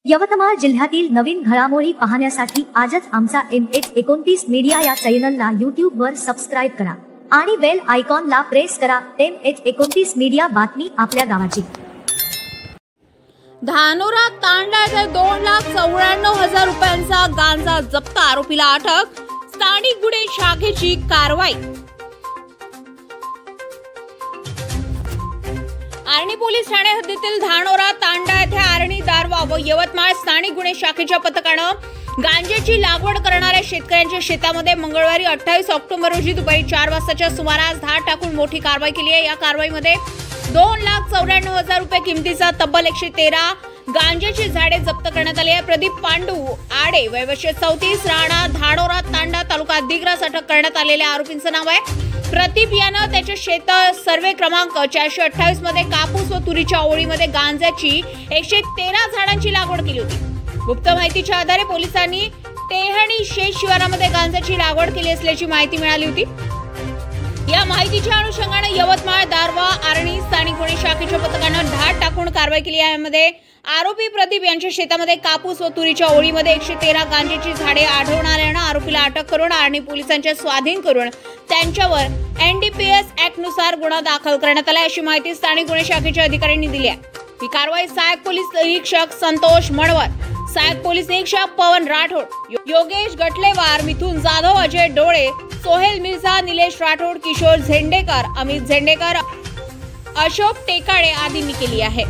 यवतमाळ जिल्ह्यातील नवीन घडामोडी पाहण्यासाठी आजच आमचा MH29 मीडिया या चॅनलला YouTube वर सबस्क्राइब करा आणि बेल आयकॉनला प्रेस करा। MH29 मीडिया, बातमी आपल्या गावाची। धानोरा तांडा येथे 2,94,000 रुपयांचा गांजा जप्त, आरोपीला अटक, स्थानिक गुन्हे शाखेची कारवाई। आर्णी पोलीस ठाणे हद्दीतील धानोरा तांडा येथे आर्णी, दारवा व यवतमाळ स्थानिक गुन्हे शाखेच्या पथकानं गांजाची लागवड करणाऱ्या शेतकऱ्यांच्या शेतामध्ये मंगळवारी 28 ऑक्टोबर रोजी दुपारी 4 वाजताच्या सुमारास धाड टाकून मोठी कारवाई केली आहे। या कारवाईमध्ये 2,94,000 रुपये किमतीचा तब्बल 113 गांजाची झाडे जप्त करण्यात आली आहे। प्रदीप पांडू आडे, वय वर्ष 34, राहणार धानोरा तांडा, तालुका दिग्रस, अटक करण्यात आलेल्या आरोपींचं नाव आहे प्रदीप यानं त्याच्या शेत सर्वे क्रमांक 428 मध्ये कापूस व तुरीच्या ओळीमध्ये गांजाची 113 झाडांची लागवड केली होती। गुप्त माहितीच्या आधारे पोलिसांनी टेहणी शेत शिवारामध्ये गांजाची लागवड केली असल्याची माहिती मिळाली होती। या माहितीच्या अनुषंगाने यवतमाळ, दारवा, आर्णी स्थानिक गुन्हे शाखेच्या पथकानं धाड टाकून कारवाई केली आहे। यामध्ये आरोपी प्रदीप यांच्या शेतामध्ये कापूस व तुरीच्या ओळीमध्ये 113 गांजाची झाडे आढळून आल्यानं आरोपीला अटक करून आर्णी पोलिसांच्या स्वाधीन करून त्यांच्यावर NDPS ऍक्ट नुसार गुन्हा दाखल करण्यात आला, अशी माहिती स्थानिक गुन्हे शाखेच्या अधिकाऱ्यांनी दिली आहे। ही कारवाई सहाय्यक पोलीस निरीक्षक संतोष मणवर, सहाय्यक पोलीस निरीक्षक पवन राठोड, योगेश गटलेवार, मिथुन जाधव, अजय डोळे, सोहेल मिर्झा, निलेश राठोड, किशोर झेंडेकर, अमित झेंडेकर, अशोक टेकाडे आदींनी केली आहे।